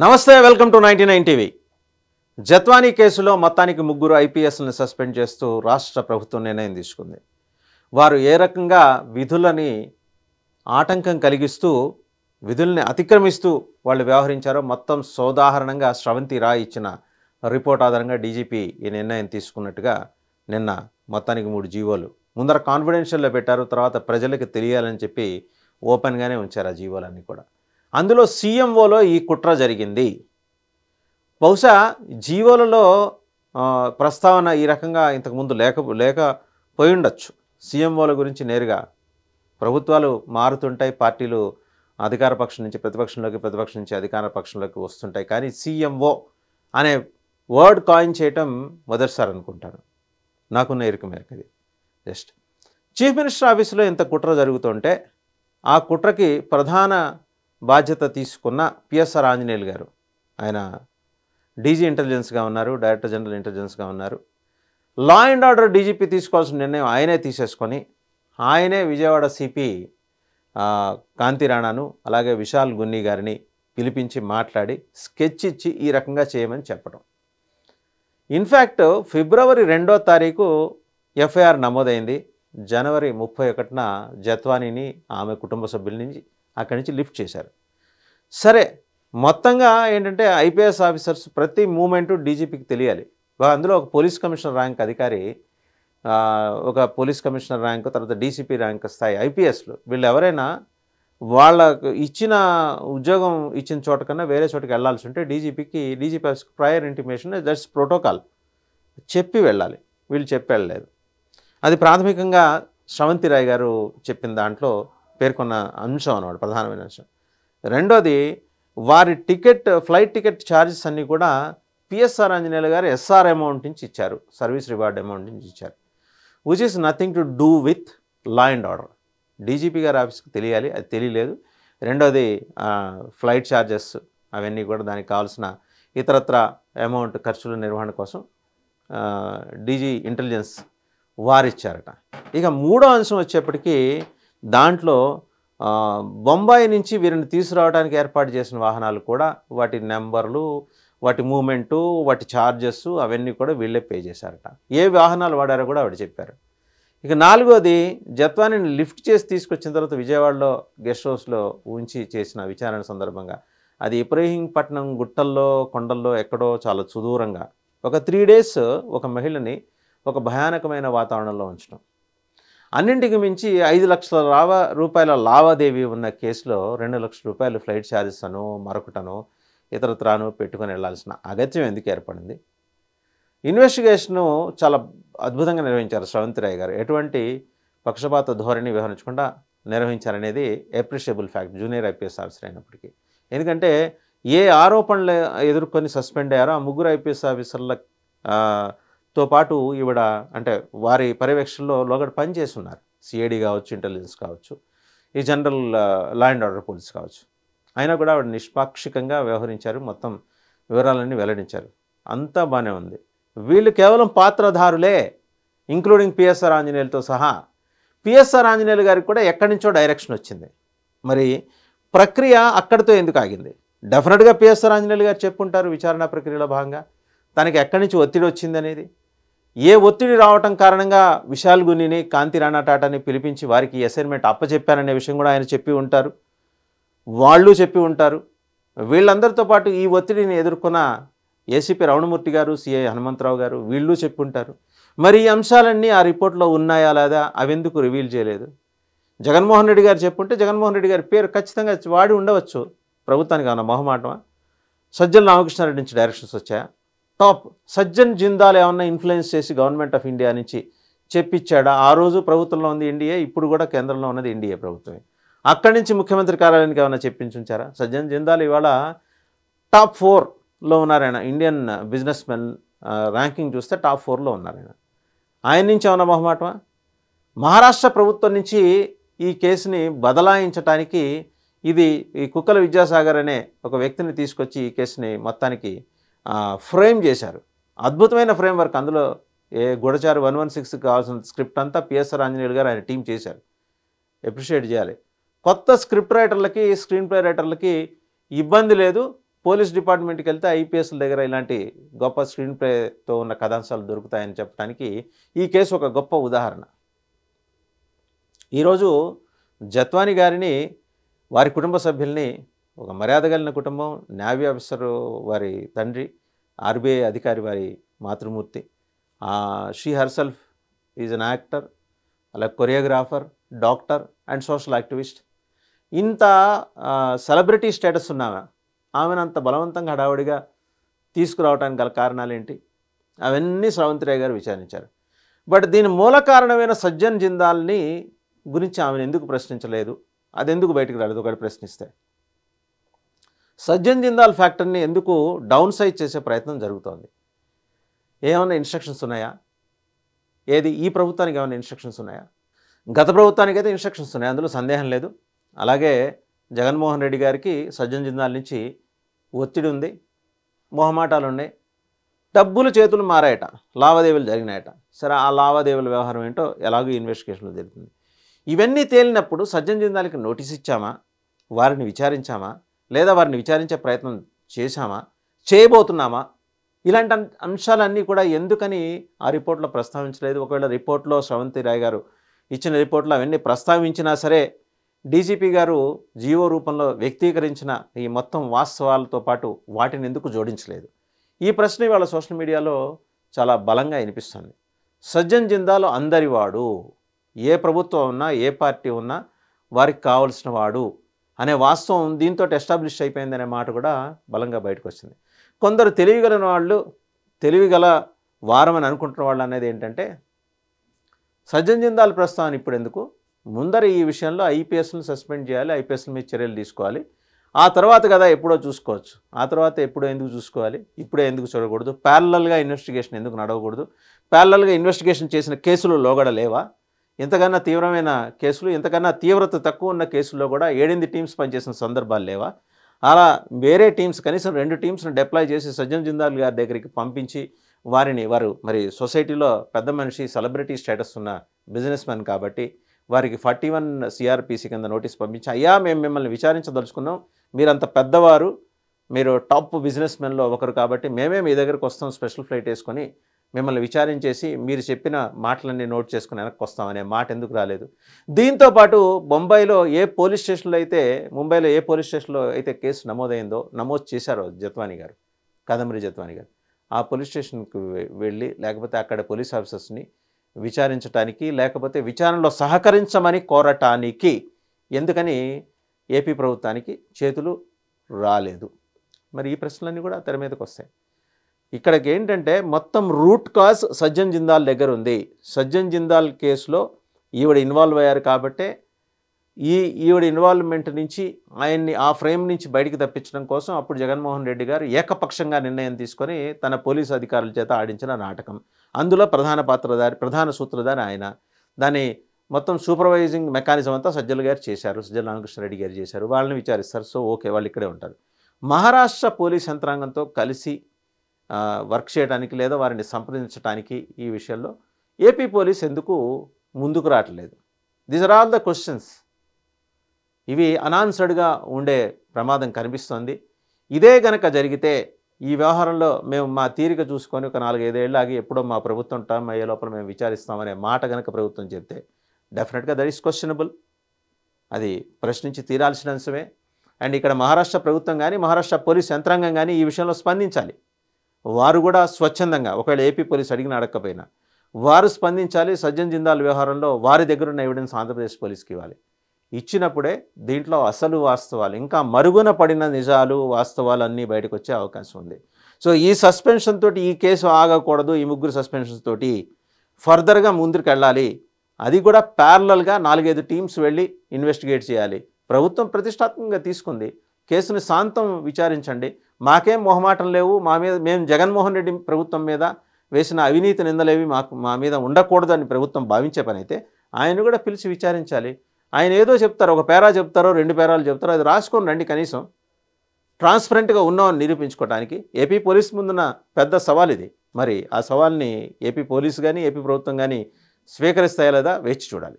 నమస్తే welcome to 99 TV. Jethwani కేసులో మొత్తానికి ముగ్గురు ఐపీఎస్ని సస్పెండ్ చేస్తూ రాష్ట్ర ప్రభుత్వం నిర్ణయం తీసుకుంది. వారు ఏ రకంగా విధులని ఆటంకం కలిగిస్తూ విధుల్ని అతిక్రమిస్తూ వాళ్ళు వ్యవహరించారో మొత్తం సోదాహరణంగా స్రవంతి రాయ్ ఇచ్చిన రిపోర్ట్ ఆధారంగా డీజీపీ ఈ నిర్ణయం తీసుకున్నట్టుగా నిన్న మొత్తానికి 3 జీవోలు ముందర కాన్ఫిడెన్షియల్లో పెట్టారు. తర్వాత ప్రజలకు తెలియాలని చెప్పి ఓపెన్గానే ఉంచారు ఆ జీవోలన్నీ కూడా. అందులో సీఎంఓలో ఈ కుట్ర జరిగింది. బహుశా జీవోలలో ప్రస్తావన ఈ రకంగా ఇంతకుముందు లేకపోయి ఉండొచ్చు. సీఎంఓల గురించి నేరుగా ప్రభుత్వాలు మారుతుంటాయి, పార్టీలు అధికార పక్షం నుంచి ప్రతిపక్షంలోకి, ప్రతిపక్షం నుంచి అధికార పక్షంలోకి వస్తుంటాయి. కానీ సీఎంఓ అనే వర్డ్ కాయిన్ చేయటం మొదటిసారి అనుకుంటాను. నాకున్న ఎరుక మేరకు ఇది. జస్ట్ చీఫ్ మినిస్టర్ ఆఫీసులో ఇంత కుట్ర జరుగుతుంటే ఆ కుట్రకి ప్రధాన బాధ్యత తీసుకున్న పిఎస్ఆర్ ఆంజనేయులు గారు, ఆయన డీజీ ఇంటెలిజెన్స్గా ఉన్నారు, డైరెక్టర్ జనరల్ ఇంటెలిజెన్స్గా ఉన్నారు. లా అండ్ ఆర్డర్ డీజీపీ తీసుకోవాల్సిన నిర్ణయం ఆయనే తీసేసుకొని ఆయనే విజయవాడ సిపి కాంతి రాణాను అలాగే విశాల్ గున్ని గారిని పిలిపించి మాట్లాడి స్కెచ్ ఇచ్చి ఈ రకంగా చేయమని చెప్పడం. ఇన్ఫ్యాక్ట్ ఫిబ్రవరి 2వ తారీఖు ఎఫ్ఐఆర్ నమోదైంది. జనవరి 31న జత్వానీని ఆమె కుటుంబ సభ్యుల నుంచి అక్కడి నుంచి లిఫ్ట్ చేశారు. సరే, మొత్తంగా ఏంటంటే ఐపీఎస్ ఆఫీసర్స్ ప్రతి మూమెంటు డీజీపీకి తెలియాలి. అందులో ఒక పోలీస్ కమిషనర్ ర్యాంక్ అధికారి, ఒక పోలీస్ కమిషనర్ ర్యాంకు, తర్వాత డీసీపీ ర్యాంక్ స్థాయి ఐపీఎస్లు వీళ్ళు ఎవరైనా వాళ్ళకు ఇచ్చిన ఉద్యోగం ఇచ్చిన చోట కన్నా వేరే చోటకి వెళ్ళాల్సి ఉంటే డీజీపీ ఆఫీస్కి ప్రయర్ ఇంటిమేషన్, దట్స్ ప్రోటోకాల్, చెప్పి వెళ్ళాలి. వీళ్ళు చెప్పి వెళ్ళలేదు. అది ప్రాథమికంగా స్రవంతి రాయ్ గారు చెప్పిన దాంట్లో పేర్కొన్న అంశం అన్నమాట, ప్రధానమైన అంశం. రెండోది, వారి ఫ్లైట్ టికెట్ ఛార్జెస్ అన్నీ కూడా పిఎస్ఆర్ ఆంజనేయులు గారు ఎస్ఆర్ అమౌంట్ నుంచి ఇచ్చారు, సర్వీస్ రివార్డ్ అమౌంట్ నుంచి ఇచ్చారు, which is nothing to do with law and order. DGP గారి ఆఫీస్కి తెలియాలి, అది తెలియలేదు. రెండోది, ఫ్లైట్ ఛార్జెస్ అవన్నీ కూడా దానికి కావాల్సిన ఇతరత్ర అమౌంట్ ఖర్చుల నిర్వహణ కోసం డీజీ ఇంటెలిజెన్స్ వారిచ్చారట. ఇక మూడో అంశం వచ్చేప్పటికీ దాంట్లో బొంబాయి నుంచి వీరిని తీసుకురావడానికి ఏర్పాటు చేసిన వాహనాలు కూడా వాటి నెంబర్లు, వాటి మూమెంటు, వాటి ఛార్జెస్ అవన్నీ కూడా వీళ్ళే పే చేశారట. ఏ వాహనాలు వాడారో కూడా ఆవిడ చెప్పారు. ఇక నాలుగోది, జత్వానీని లిఫ్ట్ చేసి తీసుకొచ్చిన తర్వాత విజయవాడలో గెస్ట్ హౌస్లో ఉంచి చేసిన విచారణ సందర్భంగా అది ఇబ్రహీంపట్నం గుట్టల్లో కొండల్లో ఎక్కడో చాలా సుదూరంగా ఒక 3 days ఒక మహిళని ఒక భయానకమైన వాతావరణంలో ఉంచడం. అన్నింటికి మించి 5 లక్షల రూపాయల లావాదేవీ ఉన్న కేసులో 2 లక్షల రూపాయలు ఫ్లైట్ ఛార్జెస్ అను మరొకటను ఇతరత్రాను పెట్టుకొని వెళ్లాల్సిన అగత్యం ఎందుకు ఏర్పడింది? ఇన్వెస్టిగేషను చాలా అద్భుతంగా నిర్వహించారు స్రవంతి రాయ్ గారు. ఎటువంటి పక్షపాత ధోరణి వ్యవహరించకుండా నిర్వహించారనేది appreciable fact junior IPS officer అయినప్పటికీ. ఎందుకంటే ఏ ఆరోపణలు ఎదుర్కొని సస్పెండ్ అయ్యారో ఆ ముగ్గురు ఐపీఎస్ ఆఫీసర్లతో పాటు ఈవిడ అంటే వారి పర్యవేక్షణలో లోగడ పనిచేస్తున్నారు. సిఐడి కావచ్చు, ఇంటెలిజెన్స్ కావచ్చు, ఈ general law and order police కావచ్చు. అయినా కూడా ఆవిడ నిష్పాక్షికంగా వ్యవహరించారు, మొత్తం వివరాలన్నీ వెల్లడించారు. అంతా బాగానే ఉంది. వీళ్ళు కేవలం పాత్రధారులే, ఇంక్లూడింగ్ పిఎస్ఆర్ ఆంజనేయులతో సహా. పిఎస్ఆర్ ఆంజనేయులు గారికి కూడా ఎక్కడి నుంచో డైరెక్షన్ వచ్చింది. మరి ప్రక్రియ అక్కడితో ఎందుకు ఆగింది? డెఫినెట్గా పిఎస్ఆర్ ఆంజనేయులు గారు చెప్పుంటారు విచారణ ప్రక్రియలో భాగంగా తనకి ఎక్కడి నుంచి ఒత్తిడి వచ్చింది అనేది. ఏ ఒత్తిడి రావటం కారణంగా విశాల్ గున్నిని, కాంతి రాణా టాటాని పిలిపించి వారికి అసైన్మెంట్ అప్పచెప్పారనే విషయం కూడా ఆయన చెప్పి ఉంటారు, వాళ్ళు చెప్పి ఉంటారు. వీళ్ళందరితో పాటు ఈ ఒత్తిడిని ఎదుర్కొన్న ఏసీపీ రమణమూర్తి గారు, సిఐ హనుమంతరావు గారు వీళ్ళు చెప్పి ఉంటారు. మరి ఈ అంశాలన్నీ ఆ రిపోర్ట్లో ఉన్నాయా లేదా, అవెందుకు రివీల్ చేయలేదు? జగన్మోహన్ రెడ్డి గారు చెప్పుంటే జగన్మోహన్ రెడ్డి గారి పేరు ఖచ్చితంగా వాడి ఉండవచ్చు. ప్రభుత్వానికి ఏమన్నా మొహమాటమా? సజ్జల రామకృష్ణారెడ్డి నుంచి డైరెక్షన్స్ వచ్చాయా? టాప్ సజ్జన్ జిందాల్ ఏమన్నా ఇన్ఫ్లుయెన్స్ చేసి గవర్నమెంట్ ఆఫ్ ఇండియా నుంచి చెప్పించాడా? ఆ రోజు ప్రభుత్వంలో ఉంది ఎన్డీఏ, ఇప్పుడు కూడా కేంద్రంలో ఉన్నది ఎన్డీఏ ప్రభుత్వమే. అక్కడి నుంచి ముఖ్యమంత్రి కార్యాలయానికి ఏమైనా చెప్పించుంచారా? సజ్జన్ జిందాల్ ఇవాళ టాప్ 4లో ఉన్నారాయన. ఇండియన్ బిజినెస్ మెన్ ర్యాంకింగ్ చూస్తే టాప్ 4లో ఉన్నారాయన. ఆయన నుంచి ఏమన్నా మొహమాటమా? మహారాష్ట్ర ప్రభుత్వం నుంచి ఈ కేసుని బదలాయించడానికి ఈ కుక్కల విద్యాసాగర్ అనే ఒక వ్యక్తిని తీసుకొచ్చి ఈ కేసుని మొత్తానికి ఫ్రేమ్ చేశారు. అద్భుతమైన ఫ్రేమ్ వర్క్. అందులో గూఢచారి 116కి కావాల్సిన స్క్రిప్ట్ అంతా పిఎస్ఆర్ ఆంజనేయులు గారు ఆయన టీం చేశారు. అప్రిషియేట్ చేయాలి. కొత్త స్క్రిప్ట్ రైటర్లకి, స్క్రీన్ ప్లే రైటర్లకి ఇబ్బంది లేదు, పోలీస్ డిపార్ట్మెంట్కి వెళ్తే ఐపీఎస్ల దగ్గర ఇలాంటి గొప్ప స్క్రీన్ ప్లేతో ఉన్న కథాంశాలు దొరుకుతాయని చెప్పడానికి ఈ కేసు ఒక గొప్ప ఉదాహరణ. ఈరోజు జత్వాని గారిని, వారి కుటుంబ సభ్యుల్ని, ఒక మర్యాద కలిగిన కుటుంబం, నేవీ ఆఫీసరు వారి తండ్రి, ఆర్బీఐ అధికారి వారి మాతృమూర్తి, she herself is an actor, అలాగే choreographer, doctor and social activist. ఇంత సెలబ్రిటీ స్టేటస్ ఉన్నామె, ఆమెను అంత బలవంతంగా హడావుడిగా తీసుకురావడానికి గల కారణాలు ఏంటి? అవన్నీ స్రవంతి రాయ్ గారు విచారించారు. బట్ దీని మూల కారణమైన సజ్జన్ జిందాల్ని గురించి ఆమెను ఎందుకు ప్రశ్నించలేదు? అది ఎందుకు బయటకు రాలేదు? ఒకటి ప్రశ్నిస్తే సజ్జన్ జిందాల్ ఫ్యాక్టర్ని ఎందుకు డౌన్ సైజ్ చేసే ప్రయత్నం జరుగుతోంది? ఏమైనా ఇన్స్ట్రక్షన్స్ ఉన్నాయా? ఏది ఈ ప్రభుత్వానికి ఏమైనా ఇన్స్ట్రక్షన్స్ ఉన్నాయా? గత ప్రభుత్వానికి అయితే ఇన్స్ట్రక్షన్స్ ఉన్నాయి, అందులో సందేహం లేదు. అలాగే జగన్మోహన్ రెడ్డి గారికి సజ్జన్ జిందాల్ నుంచి ఒత్తిడి ఉంది, మొహమాటాలు ఉన్నాయి, డబ్బులు చేతులు మారాయట, లావాదేవీలు జరిగినాయట. సరే, ఆ లావాదేవీల వ్యవహారం ఏంటో ఎలాగో ఇన్వెస్టిగేషన్లో జరుగుతుంది. ఇవన్నీ తేలినప్పుడు సజ్జన్ జిందాల్కి నోటీస్ ఇచ్చామా? వారిని విచారించామా? లేదా వారిని విచారించే ప్రయత్నం చేశామా? చేయబోతున్నామా? ఇలాంటి అంశాలన్నీ కూడా ఎందుకని ఆ రిపోర్ట్లో ప్రస్తావించలేదు? ఒకవేళ రిపోర్ట్లో స్రవంతి రాయ్ గారు ఇచ్చిన రిపోర్ట్లో అవన్నీ ప్రస్తావించినా సరే డీజీపీ గారు జీవో రూపంలో వ్యక్తీకరించిన ఈ మొత్తం వాస్తవాలతో పాటు వాటిని ఎందుకు జోడించలేదు? ఈ ప్రశ్న ఇవాళ సోషల్ మీడియాలో చాలా బలంగా వినిపిస్తుంది. సజ్జన్ జిందాల్ అందరివాడు, ఏ ప్రభుత్వం ఉన్నా ఏ పార్టీ ఉన్నా వారికి కావలసిన వాడు అనే వాస్తవం దీంతో ఎస్టాబ్లిష్ అయిపోయిందనే మాట కూడా బలంగా బయటకు వచ్చింది. కొందరు తెలివిగల వాళ్ళు, తెలివిగల వారమని అనుకుంటున్న వాళ్ళు అనేది ఏంటంటే, సజ్జన్ జిందాల్ ప్రస్తావన ఇప్పుడు ఎందుకు? ముందర ఈ విషయంలో ఐపీఎస్ను సస్పెండ్ చేయాలి, ఐపీఎస్ల మీద చర్యలు తీసుకోవాలి, ఆ తర్వాత కదా ఎప్పుడో చూసుకోవచ్చు. ఆ తర్వాత ఎప్పుడో ఎందుకు చూసుకోవాలి? ఇప్పుడే ఎందుకు చూడకూడదు? ప్యారలల్గా ఇన్వెస్టిగేషన్ ఎందుకు నడవకూడదు? ప్యారలల్గా ఇన్వెస్టిగేషన్ చేసిన కేసులు లోగడ లేవా? ఇంతకన్నా తీవ్రమైన కేసులు, ఇంతకన్నా తీవ్రత తక్కువ ఉన్న కేసుల్లో కూడా 7 టీమ్స్ పనిచేసిన సందర్భాలు లేవా? అలా వేరే టీమ్స్, కనీసం 2 టీమ్స్ను డిప్లాయ్ చేసి సజ్జన్ జిందాల్ గారి దగ్గరికి పంపించి వారు మరి సొసైటీలో పెద్ద మనిషి, సెలబ్రిటీ స్టేటస్ ఉన్న బిజినెస్ మ్యాన్ కాబట్టి వారికి 41 CRPC కింద నోటీస్ పంపించి, అయ్యా మేము మిమ్మల్ని విచారించదలుచుకున్నాం, మీరంత పెద్దవారు, మీరు టాప్ బిజినెస్ మెన్లో ఒకరు కాబట్టి మేమే మీ దగ్గరకు వస్తాం, స్పెషల్ ఫ్లైట్ వేసుకొని మిమ్మల్ని విచారించేసి మీరు చెప్పిన మాటలన్నీ నోట్ చేసుకుని వెనక్కి వస్తామనే మాట ఎందుకు రాలేదు? దీంతోపాటు ముంబైలో ఏ పోలీస్ స్టేషన్లో అయితే కేసు నమోదు చేశారో జత్వాని గారు, కాదంబరి జత్వాని గారు, ఆ పోలీస్ స్టేషన్కి వెళ్ళి లేకపోతే అక్కడ పోలీస్ ఆఫీసర్స్ని విచారించడానికి, లేకపోతే విచారణలో సహకరించమని కోరటానికి ఎందుకని ఏపీ ప్రభుత్వానికి చేతులు రాలేదు? మరి ఈ ప్రశ్నలన్నీ కూడా తెర మీదకి వస్తాయి. ఇక్కడికి ఏంటంటే మొత్తం రూట్ కాజ్ సజ్జన్ జిందాల్ దగ్గర ఉంది. సజ్జన్ జిందాల్ కేసులో ఈవిడ ఇన్వాల్వ్ అయ్యారు కాబట్టే ఈవిడ ఇన్వాల్వ్మెంట్ నుంచి ఆయన్ని ఆ ఫ్రేమ్ నుంచి బయటికి తప్పించడం కోసం అప్పుడు జగన్మోహన్ రెడ్డి గారు ఏకపక్షంగా నిర్ణయం తీసుకొని తన పోలీసు అధికారుల చేత ఆడించిన నాటకం. అందులో ప్రధాన సూత్రధారి ఆయన. దాన్ని మొత్తం సూపర్వైజింగ్ మెకానిజం అంతా సజ్జల గారు చేశారు, సజ్జల రామకృష్ణారెడ్డి గారు చేశారు. వాళ్ళని విచారిస్తారు. సో ఓకే, వాళ్ళు ఇక్కడే ఉంటారు. మహారాష్ట్ర పోలీస్ యంత్రాంగంతో కలిసి వర్క్ చేయడానికి లేదా వారిని సంప్రదించడానికి ఈ విషయంలో ఏపీ పోలీస్ ఎందుకు ముందుకు రావట్లేదు? These are all the questions. ఇవి అనాన్సర్డ్గా ఉండే ప్రమాదం కనిపిస్తోంది. ఇదే గనక జరిగితే ఈ వ్యవహారంలో మేము మా తీరిక చూసుకొని ఒక 4-5 ఏళ్ళు ఆగి ఎప్పుడో మా ప్రభుత్వం టర్మ్ అయ్యే లోపల మేము విచారిస్తామనే మాట గనక ప్రభుత్వం చెప్తే డెఫినెట్గా దట్ ఈస్ క్వశ్చనబుల్. అది ప్రశ్నించి తీరాల్సిన అంశమే. అండ్ ఇక్కడ మహారాష్ట్ర ప్రభుత్వం కానీ మహారాష్ట్ర పోలీస్ యంత్రాంగం కానీ ఈ విషయంలో స్పందించాలి. వారు కూడా స్వచ్ఛందంగా, ఒకవేళ ఏపీ పోలీసు అడిగిన అడగకపోయినా వారు స్పందించాలి. సజ్జన్ జిందాల్ వ్యవహారంలో వారి దగ్గర ఉన్న ఎవిడెన్స్ ఆంధ్రప్రదేశ్ పోలీస్కి ఇవ్వాలి. ఇచ్చినప్పుడే దీంట్లో అసలు వాస్తవాలు, ఇంకా మరుగున పడిన నిజాలు, వాస్తవాలు అన్నీ బయటకు వచ్చే అవకాశం ఉంది. సో ఈ సస్పెన్షన్ తోటి ఈ కేసు ఆగకూడదు. ఈ ముగ్గురు సస్పెన్షన్స్ తోటి ఫర్దర్గా ముందుకు వెళ్ళాలి. అది కూడా ప్యారలల్గా 4-5 టీమ్స్ వెళ్ళి ఇన్వెస్టిగేట్ చేయాలి. ప్రభుత్వం ప్రతిష్టాత్మకంగా తీసుకుంది, కేసుని శాంతం విచారించండి, మాకేం మొహమాటం లేవు, మేము జగన్మోహన్ రెడ్డి ప్రభుత్వం మీద వేసిన అవినీతి నిందలేవి మా మీద ఉండకూడదు అని ప్రభుత్వం భావించే పని అయితే ఆయన కూడా పిలిచి విచారించాలి. ఆయన ఏదో చెప్తారు, ఒక పేరా చెప్తారో 2 పేరాలు చెప్తారో, అది రాసుకొని రండి. కనీసం ట్రాన్స్పరెంట్గా ఉన్నామని నిరూపించుకోవడానికి ఏపీ పోలీస్ ముందున్న పెద్ద సవాల్ ఇది. మరి ఆ సవాల్ని ఏపీ పోలీసు కానీ ఏపీ ప్రభుత్వం కానీ స్వీకరిస్తాయా లేదా వేచి చూడాలి.